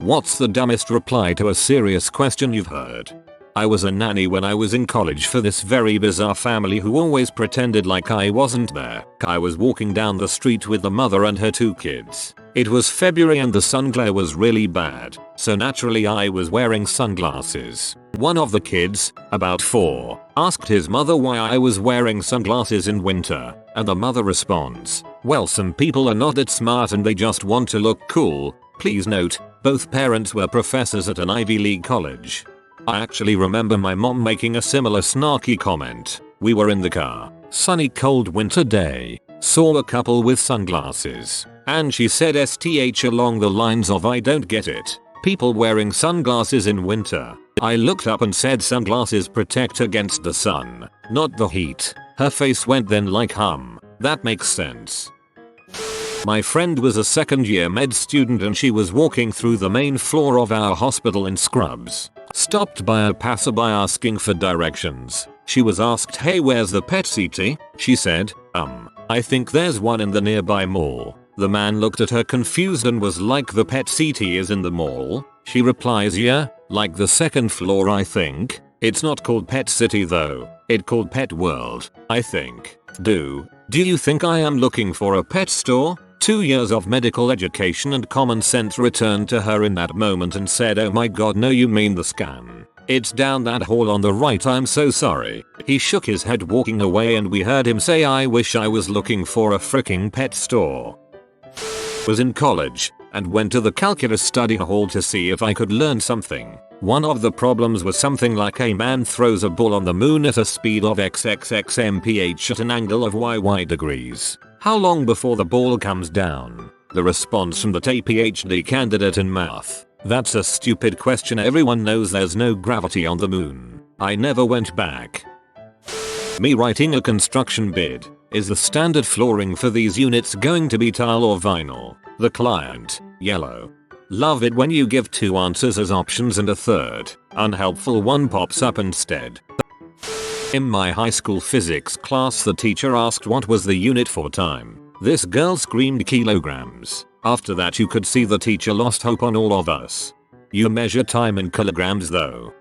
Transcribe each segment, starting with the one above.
What's the dumbest reply to a serious question you've heard? I was a nanny when I was in college for this very bizarre family who always pretended like I wasn't there. I was walking down the street with the mother and her 2 kids. It was February and the sun glare was really bad, so naturally I was wearing sunglasses. One of the kids, about 4, asked his mother why I was wearing sunglasses in winter, and the mother responds, "Well, some people are not that smart and they just want to look cool." Please note, both parents were professors at an Ivy League college. I actually remember my mom making a similar snarky comment. We were in the car, sunny cold winter day, saw a couple with sunglasses, and she said STH along the lines of, "I don't get it. People wearing sunglasses in winter." I looked up and said sunglasses protect against the sun, not the heat. Her face went then like that makes sense. My friend was a second year med student and she was walking through the main floor of our hospital in scrubs. Stopped by a passerby asking for directions. She was asked, "Hey, where's the pet CT?" She said, I think there's one in the nearby mall." The man looked at her confused and was like, "The pet CT is in the mall?" She replies, "Yeah, like the second floor I think. It's not called Pet City though. It's called Pet World, I think." Do you think I am looking for a pet store? 2 years of medical education and common sense returned to her in that moment and said, "Oh my god, no, you mean the scan. It's down that hall on the right, I'm so sorry." He shook his head walking away and we heard him say, "I wish I was looking for a freaking pet store." Was in college and went to the calculus study hall to see if I could learn something. One of the problems was something like a man throws a ball on the moon at a speed of xxx mph at an angle of yy degrees. How long before the ball comes down? The response from the PhD candidate in math: "That's a stupid question, everyone knows there's no gravity on the moon." I never went back. Me writing a construction bid. Is the standard flooring for these units going to be tile or vinyl? The client: yellow. Love it when you give 2 answers as options and a third, unhelpful one pops up instead. In my high school physics class, the teacher asked what was the unit for time. This girl screamed kilograms. After that you could see the teacher lost hope on all of us. You measure time in kilograms though.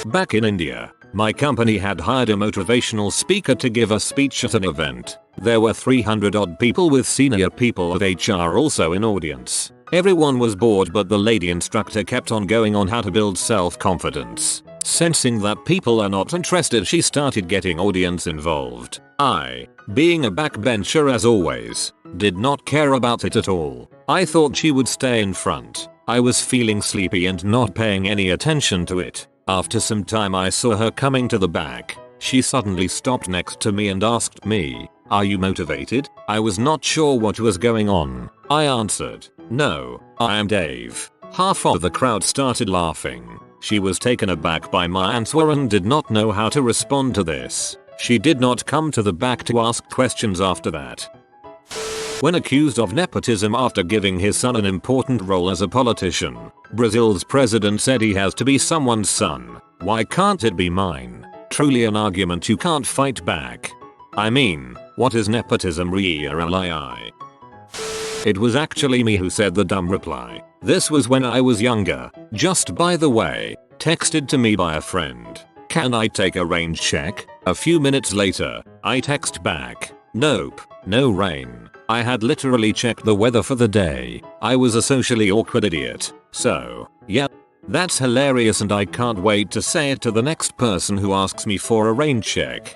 Back in India, my company had hired a motivational speaker to give a speech at an event. There were 300 odd people with senior people of HR also in audience. Everyone was bored, but the lady instructor kept on going on how to build self-confidence. Sensing that people are not interested, she started getting audience involved. I, being a backbencher as always, did not care about it at all. I thought she would stay in front. I was feeling sleepy and not paying any attention to it. After some time I saw her coming to the back. She suddenly stopped next to me and asked me, "Are you motivated?" I was not sure what was going on. I answered, "No, I am Dave." Half of the crowd started laughing. She was taken aback by my answer and did not know how to respond to this. She did not come to the back to ask questions after that. When accused of nepotism after giving his son an important role as a politician, Brazil's president said he has to be someone's son. Why can't it be mine? Truly an argument you can't fight back. I mean, what is nepotism really? It was actually me who said the dumb reply. This was when I was younger. Just by the way, texted to me by a friend. "Can I take a rain check?" A few minutes later, I text back, "Nope, no rain." I had literally checked the weather for the day. I was a socially awkward idiot. So, yeah. That's hilarious and I can't wait to say it to the next person who asks me for a rain check.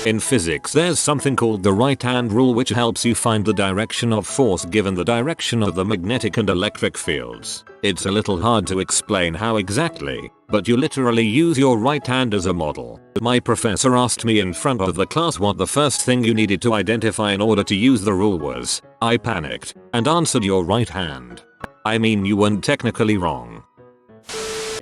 In physics there's something called the right-hand rule, which helps you find the direction of force given the direction of the magnetic and electric fields. It's a little hard to explain how exactly, but you literally use your right hand as a model. My professor asked me in front of the class what the first thing you needed to identify in order to use the rule was. I panicked and answered your right hand. I mean, you weren't technically wrong.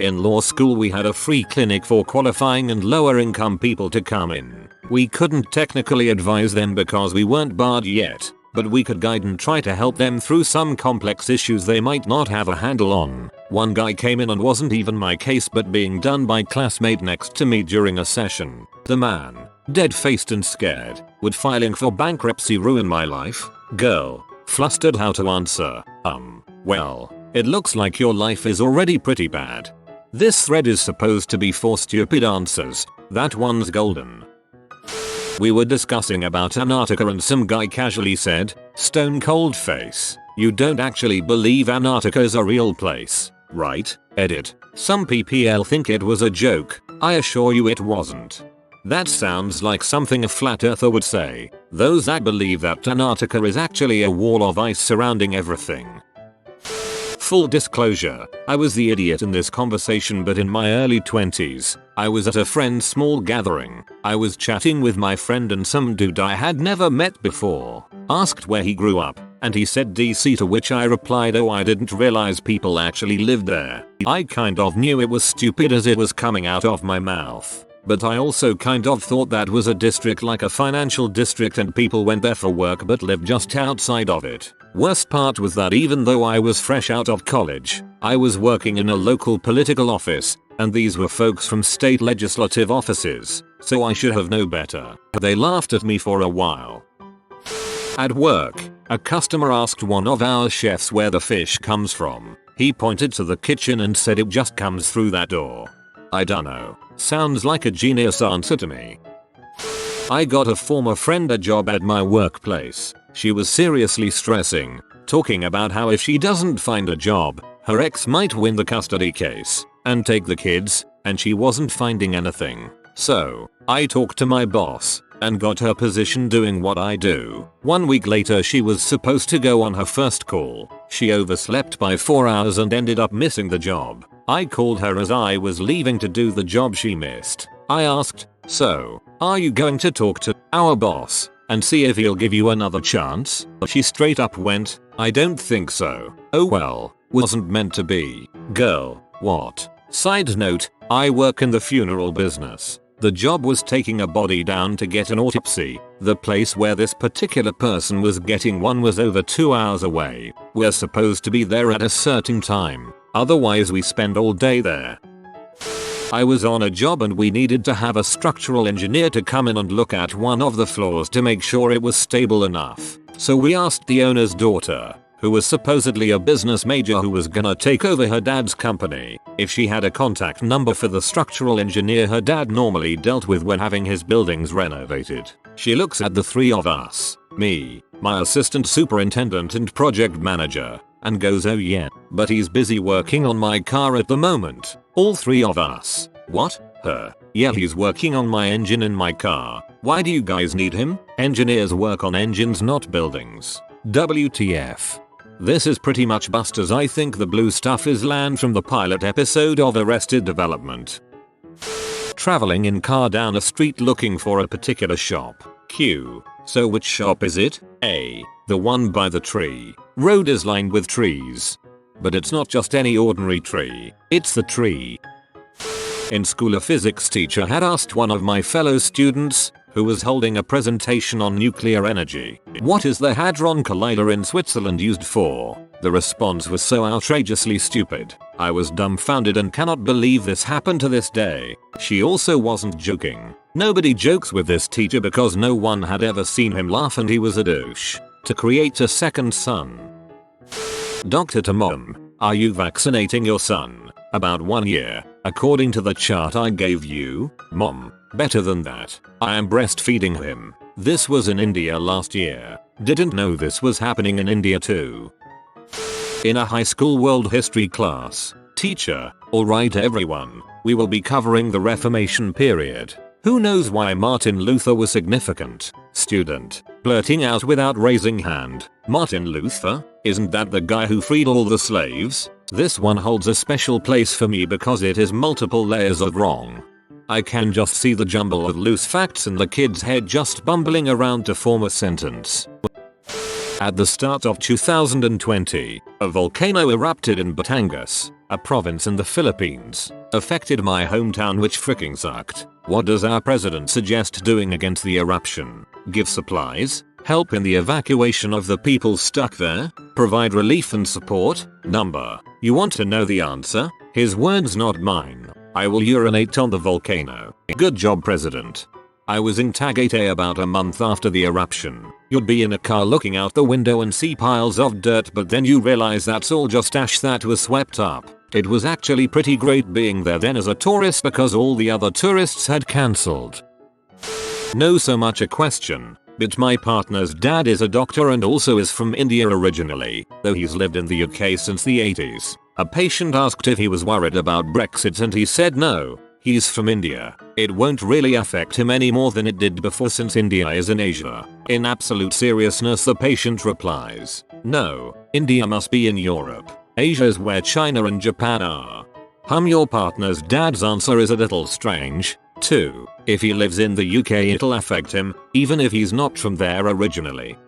In law school we had a free clinic for qualifying and lower income people to come in. We couldn't technically advise them because we weren't barred yet, but we could guide and try to help them through some complex issues they might not have a handle on. One guy came in and wasn't even my case but being done by classmate next to me during a session. The man, dead-faced and scared, would filing for bankruptcy ruin my life? Girl, flustered how to answer, well, It looks like your life is already pretty bad. This thread is supposed to be 4 stupid answers. That one's golden. We were discussing about Antarctica and some guy casually said, "Stone cold face, you don't actually believe Antarctica's a real place, right?" Edit. Some PPL think it was a joke. I assure you it wasn't. That sounds like something a flat earther would say. Those that believe that Antarctica is actually a wall of ice surrounding everything. Full disclosure, I was the idiot in this conversation, but in my early 20s, I was at a friend's small gathering. I was chatting with my friend and some dude I had never met before asked where he grew up, and he said DC, to which I replied, "Oh, I didn't realize people actually lived there." I kind of knew it was stupid as it was coming out of my mouth, but I also kind of thought that was a district, like a financial district, and people went there for work but lived just outside of it. Worst part was that even though I was fresh out of college, I was working in a local political office, and these were folks from state legislative offices, so I should have known better. They laughed at me for a while. At work, a customer asked one of our chefs where the fish comes from. He pointed to the kitchen and said it just comes through that door. I dunno. Sounds like a genius answer to me. I got a former friend a job at my workplace. She was seriously stressing, talking about how if she doesn't find a job, her ex might win the custody case and take the kids, and she wasn't finding anything. So, I talked to my boss and got her position doing what I do. 1 week later she was supposed to go on her first call. She overslept by 4 hours and ended up missing the job. I called her as I was leaving to do the job she missed. I asked, "So, are you going to talk to our boss and see if he'll give you another chance?" She straight up went, "I don't think so." Oh well, wasn't meant to be. Girl, what? Side note, I work in the funeral business. The job was taking a body down to get an autopsy. The place where this particular person was getting one was over 2 hours away. We're supposed to be there at a certain time, otherwise we spend all day there. I was on a job and we needed to have a structural engineer to come in and look at one of the floors to make sure it was stable enough. So we asked the owner's daughter, who was supposedly a business major who was gonna take over her dad's company, if she had a contact number for the structural engineer her dad normally dealt with when having his buildings renovated. She looks at the 3 of us, me, my assistant superintendent and project manager, and goes, "Oh yeah, but he's busy working on my car at the moment." All 3 of us. What? Her? Yeah, he's working on my engine in my car. Why do you guys need him? Engineers work on engines, not buildings. WTF. This is pretty much busters. I think the blue stuff is land from the pilot episode of Arrested Development. Traveling in car down a street looking for a particular shop. Q. So which shop is it? A. The one by the tree. Road is lined with trees. But it's not just any ordinary tree. It's the tree. In school, a physics teacher had asked one of my fellow students, who was holding a presentation on nuclear energy, "What is the Hadron Collider in Switzerland used for?" The response was so outrageously stupid. I was dumbfounded and cannot believe this happened to this day. She also wasn't joking. Nobody jokes with this teacher because no one had ever seen him laugh and he was a douche. To create a second son. Doctor to mom, "Are you vaccinating your son?" "About 1 year, according to the chart I gave you." "Mom, better than that. I am breastfeeding him." This was in India last year. Didn't know this was happening in India too. In a high school world history class, teacher, "Alright everyone, we will be covering the Reformation period. Who knows why Martin Luther was significant?" Student, blurting out without raising hand, "Martin Luther? Isn't that the guy who freed all the slaves?" This one holds a special place for me because it is multiple layers of wrong. I can just see the jumble of loose facts in the kid's head just bumbling around to form a sentence. At the start of 2020, a volcano erupted in Batangas, a province in the Philippines. Affected my hometown, which freaking sucked. What does our president suggest doing against the eruption? Give supplies? Help in the evacuation of the people stuck there? Provide relief and support? Number. You want to know the answer? His words, not mine. I will urinate on the volcano. Good job, President. I was in Tagaytay about a month after the eruption. You'd be in a car looking out the window and see piles of dirt, but then you realize that's all just ash that was swept up. It was actually pretty great being there then as a tourist because all the other tourists had cancelled. No so much a question, but my partner's dad is a doctor and also is from India originally, though he's lived in the UK since the 80s. A patient asked if he was worried about Brexit and he said no, he's from India. It won't really affect him any more than it did before since India is in Asia. In absolute seriousness the patient replies, no, India must be in Europe. Asia is where China and Japan are. Your partner's dad's answer is a little strange, too. If he lives in the UK it'll affect him, even if he's not from there originally.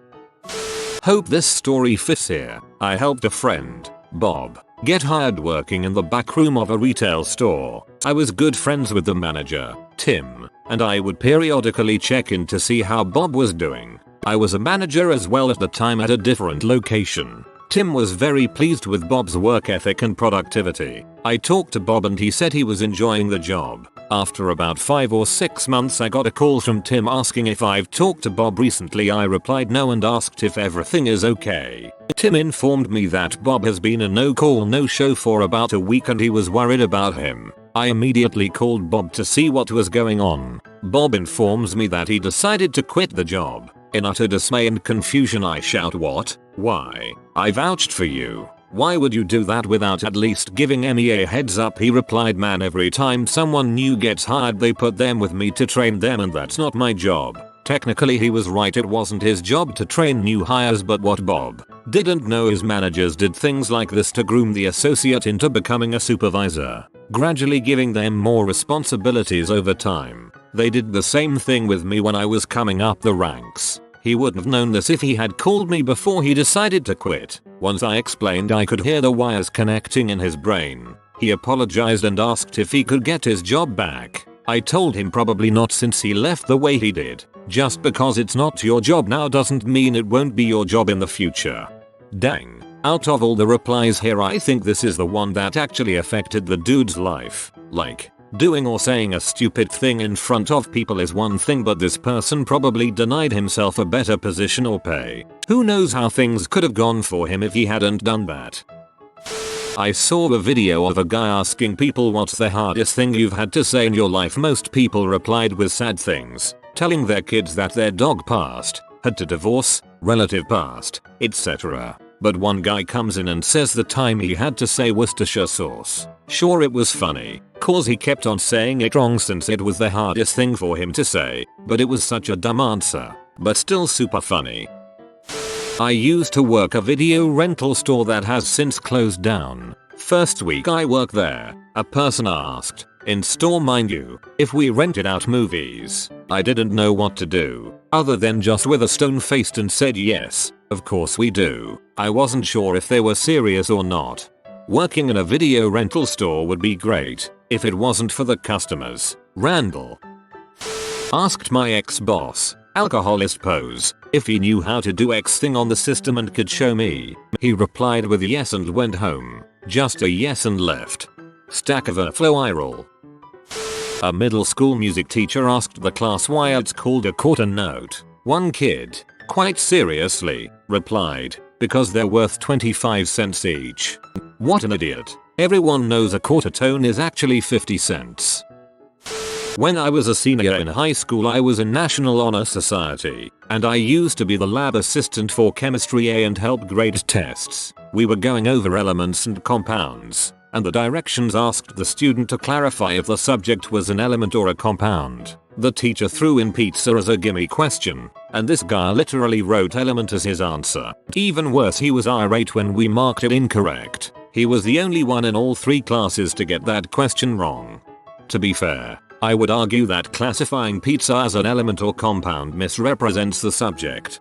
Hope this story fits here. I helped a friend, Bob, get hired working in the back room of a retail store. I was good friends with the manager, Tim, and I would periodically check in to see how Bob was doing. I was a manager as well at the time at a different location. Tim was very pleased with Bob's work ethic and productivity. I talked to Bob and he said he was enjoying the job. After about 5 or 6 months I got a call from Tim asking if I've talked to Bob recently. I replied no and asked if everything is okay. Tim informed me that Bob has been a no-call no-show for about a week and he was worried about him. I immediately called Bob to see what was going on. Bob informs me that he decided to quit the job. In utter dismay and confusion I shout, what? Why? I vouched for you. Why would you do that without at least giving me a heads up? He replied, man, every time someone new gets hired they put them with me to train them and that's not my job. Technically he was right, it wasn't his job to train new hires, but what Bob didn't know is managers did things like this to groom the associate into becoming a supervisor, gradually giving them more responsibilities over time. They did the same thing with me when I was coming up the ranks. He wouldn't have known this if he had called me before he decided to quit. Once I explained I could hear the wires connecting in his brain. He apologized and asked if he could get his job back. I told him probably not since he left the way he did. Just because it's not your job now doesn't mean it won't be your job in the future. Dang. Out of all the replies here I think this is the one that actually affected the dude's life. Like, doing or saying a stupid thing in front of people is one thing, but this person probably denied himself a better position or pay. Who knows how things could have gone for him if he hadn't done that. I saw a video of a guy asking people what's the hardest thing you've had to say in your life. Most people replied with sad things, telling their kids that their dog passed, had to divorce, relative passed, etc. But one guy comes in and says the time he had to say Worcestershire sauce. Sure, it was funny, cause he kept on saying it wrong since it was the hardest thing for him to say, but it was such a dumb answer, but still super funny. I used to work a video rental store that has since closed down. First week I worked there, a person asked, in store mind you, if we rented out movies. I didn't know what to do, other than just with a stone faced and said yes, of course we do. I wasn't sure if they were serious or not. Working in a video rental store would be great, if it wasn't for the customers. Randall asked my ex-boss, alcoholist pose, if he knew how to do X thing on the system and could show me. He replied with yes and went home. Just a yes and left. Stack overflow eye roll. A middle school music teacher asked the class why it's called a quarter note. One kid, quite seriously, replied, because they're worth 25 cents each. What an idiot. Everyone knows a quarter tone is actually 50 cents. When I was a senior in high school I was in National Honor Society, and I used to be the lab assistant for Chemistry A and help grade tests. We were going over elements and compounds, and the directions asked the student to clarify if the subject was an element or a compound. The teacher threw in pizza as a gimme question, and this guy literally wrote element as his answer. Even worse, he was irate when we marked it incorrect. He was the only one in all 3 classes to get that question wrong. To be fair, I would argue that classifying pizza as an element or compound misrepresents the subject.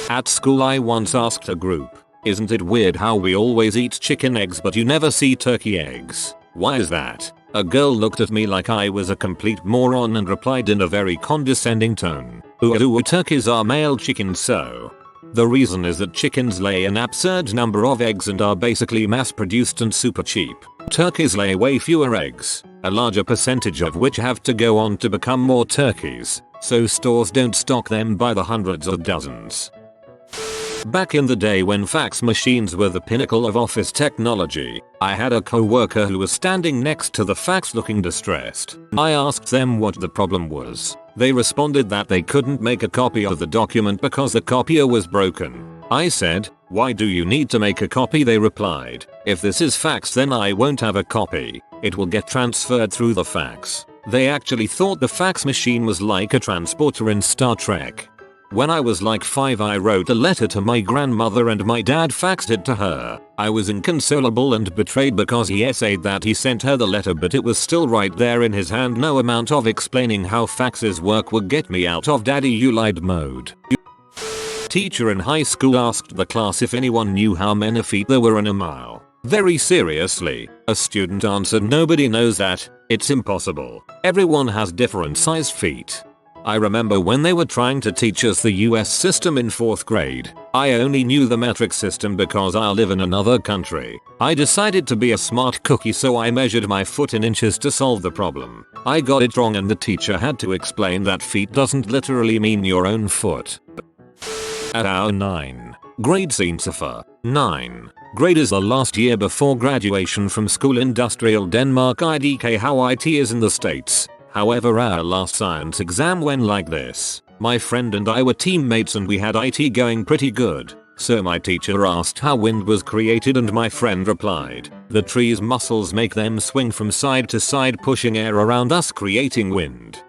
At school I once asked a group, isn't it weird how we always eat chicken eggs but you never see turkey eggs? Why is that? A girl looked at me like I was a complete moron and replied in a very condescending tone, ooh, turkeys are male chickens so. The reason is that chickens lay an absurd number of eggs and are basically mass produced and super cheap. Turkeys lay way fewer eggs, a larger percentage of which have to go on to become more turkeys. so stores don't stock them by the hundreds or dozens. Back in the day when fax machines were the pinnacle of office technology, I had a co-worker who was standing next to the fax looking distressed. I asked them what the problem was. They responded that they couldn't make a copy of the document because the copier was broken. I said, "Why do you need to make a copy?" They replied, "If this is fax then I won't have a copy. It will get transferred through the fax." They actually thought the fax machine was like a transporter in Star Trek. When I was like 5, I wrote a letter to my grandmother and my dad faxed it to her. I was inconsolable and betrayed because he essayed that he sent her the letter but it was still right there in his hand. No amount of explaining how faxes work would get me out of "Daddy you lied" mode. Teacher in high school asked the class if anyone knew how many feet there were in a mile. Very seriously, a student answered, "Nobody knows that. It's impossible. Everyone has different sized feet." I remember when they were trying to teach us the US system in 4th grade. I only knew the metric system because I live in another country. I decided to be a smart cookie, so I measured my foot in inches to solve the problem. I got it wrong and the teacher had to explain that feet doesn't literally mean your own foot. At our 9th grade Sciencefer 9th grade is the last year before graduation from school. Industrial Denmark IDK how IT is in the States. However, our last science exam went like this. My friend and I were teammates and we had IT going pretty good. So my teacher asked how wind was created and my friend replied, "The tree's muscles make them swing from side to side, pushing air around us, creating wind."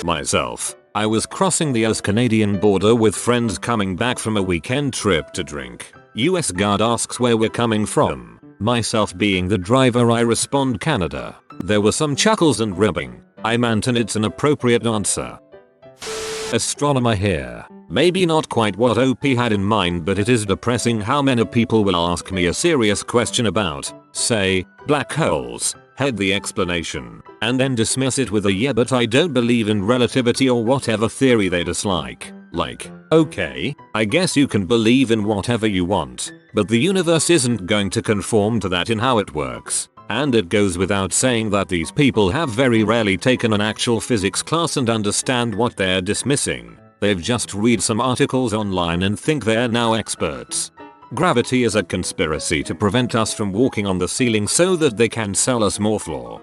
Myself, I was crossing the US-Canadian border with friends coming back from a weekend trip to drink. US guard asks where we're coming from. Myself being the driver, I respond, "Canada." There were some chuckles and ribbing. I meant, and it's an appropriate answer. Astronomer here. Maybe not quite what OP had in mind, but it is depressing how many people will ask me a serious question about, say, black holes, head the explanation, and then dismiss it with a "yeah but I don't believe in relativity" or whatever theory they dislike. Like, okay, I guess you can believe in whatever you want, but the universe isn't going to conform to that in how it works. And it goes without saying that these people have very rarely taken an actual physics class and understand what they're dismissing. They've just read some articles online and think they're now experts. Gravity is a conspiracy to prevent us from walking on the ceiling so that they can sell us more floor.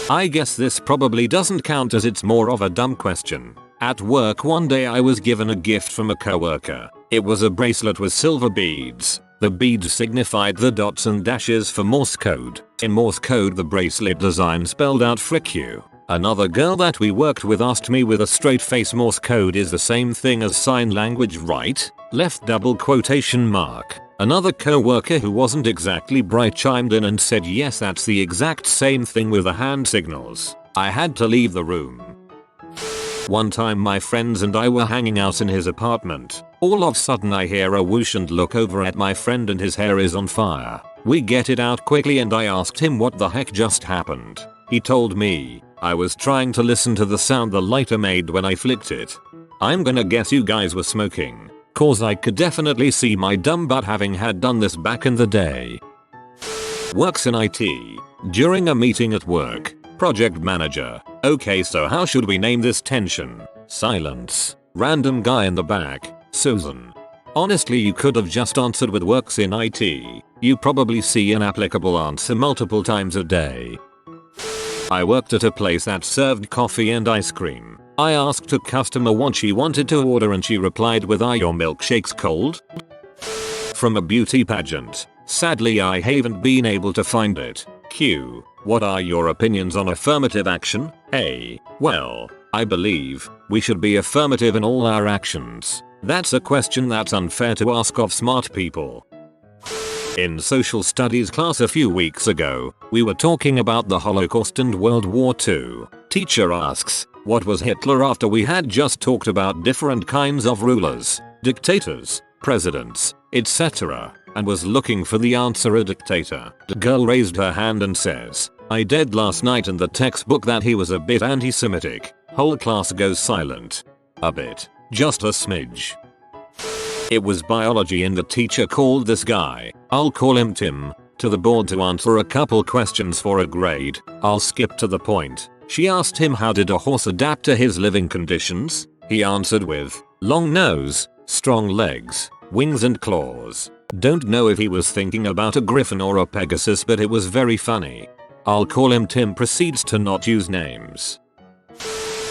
I guess this probably doesn't count as it's more of a dumb question. At work one day I was given a gift from a coworker. It was a bracelet with silver beads. The beads signified the dots and dashes for Morse code. In Morse code the bracelet design spelled out "frick you." Another girl that we worked with asked me with a straight face, "Morse code is the same thing as sign language, right?" Left double quotation mark. Another co-worker who wasn't exactly bright chimed in and said, "Yes, that's the exact same thing with the hand signals." I had to leave the room. One time my friends and I were hanging out in his apartment. All of a sudden I hear a whoosh and look over at my friend and his hair is on fire. We get it out quickly and I asked him what the heck just happened. He told me, "I was trying to listen to the sound the lighter made when I flicked it." I'm gonna guess you guys were smoking, cause I could definitely see my dumb butt having had done this back in the day. Works in IT. During a meeting at work, project manager: "Okay, so how should we name this?" Tension. Silence. Random guy in the back: "Susan." Honestly, you could have just answered with "works in IT." You probably see an applicable answer multiple times a day. I worked at a place that served coffee and ice cream. I asked a customer what she wanted to order and she replied with, "Are your milkshakes cold?" From a beauty pageant. Sadly, I haven't been able to find it. Q. What are your opinions on affirmative action? A. Well, I believe we should be affirmative in all our actions. That's a question that's unfair to ask of smart people. In social studies class a few weeks ago, we were talking about the Holocaust and World War II. Teacher asks, "What was Hitler?" after we had just talked about different kinds of rulers, dictators, presidents, etc., and was looking for the answer, "A dictator." The girl raised her hand and says, "I read last night in the textbook that he was a bit anti-Semitic." Whole class goes silent. A bit. Just a smidge. It was biology and the teacher called this guy, I'll call him Tim, to the board to answer a couple questions for a grade. I'll skip to the point. She asked him how did a horse adapt to his living conditions. He answered with, long nose, strong legs, wings and claws. Don't know if he was thinking about a griffin or a pegasus, but it was very funny. I'll call him Tim. Proceeds to not use names.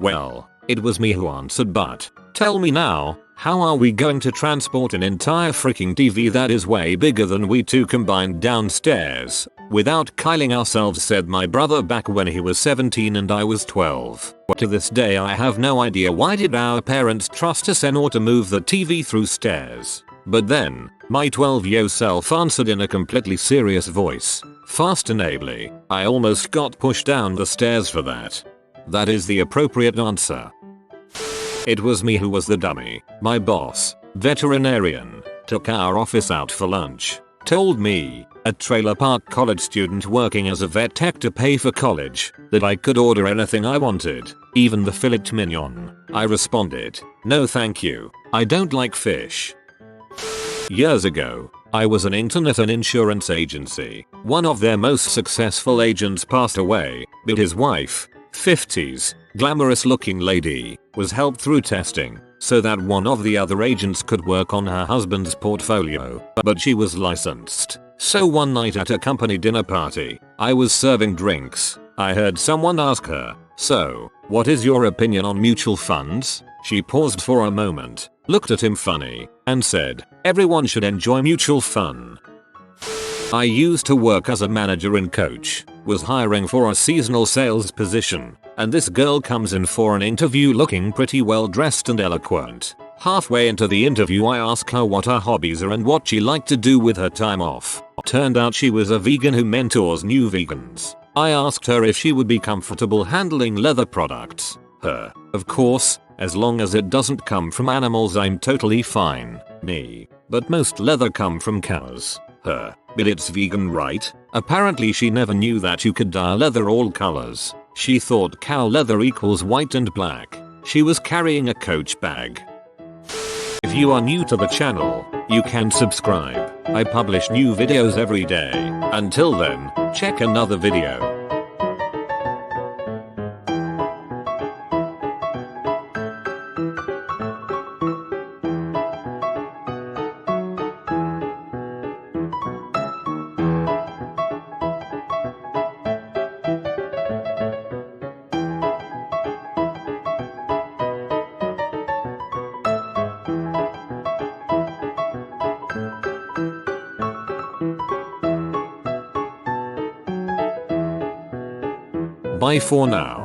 Well, it was me who answered, but tell me now, how are we going to transport an entire freaking TV that is way bigger than we two combined downstairs without killing ourselves, said my brother back when he was 17 and I was 12. To this day I have no idea why did our parents trust us and or to move the TV through stairs. But then, my 12-year-old self answered in a completely serious voice, fast and ably. I almost got pushed down the stairs for that. That is the appropriate answer. It was me who was the dummy. My boss, veterinarian, took our office out for lunch. Told me, a trailer park college student working as a vet tech to pay for college, that I could order anything I wanted, even the filet mignon. I responded, no thank you, I don't like fish. Years ago, I was an intern at an insurance agency. One of their most successful agents passed away, but his wife, 50s, glamorous looking lady, was helped through testing so that one of the other agents could work on her husband's portfolio, but she was licensed. So one night at a company dinner party, I was serving drinks. I heard someone ask her, so, what is your opinion on mutual funds? She paused for a moment, looked at him funny, and said, everyone should enjoy mutual fun. I used to work as a manager and coach, was hiring for a seasonal sales position, and this girl comes in for an interview looking pretty well dressed and eloquent. Halfway into the interview I ask her what her hobbies are and what she liked to do with her time off. Turned out she was a vegan who mentors new vegans. I asked her if she would be comfortable handling leather products. Her, of course, as long as it doesn't come from animals I'm totally fine. Me, but most leather come from cows. Her, but it's vegan, right? Apparently she never knew that you could dye leather all colors. She thought cow leather equals white and black. She was carrying a Coach bag. If you are new to the channel, you can subscribe. I publish new videos every day. Until then, check another video. Bye for now.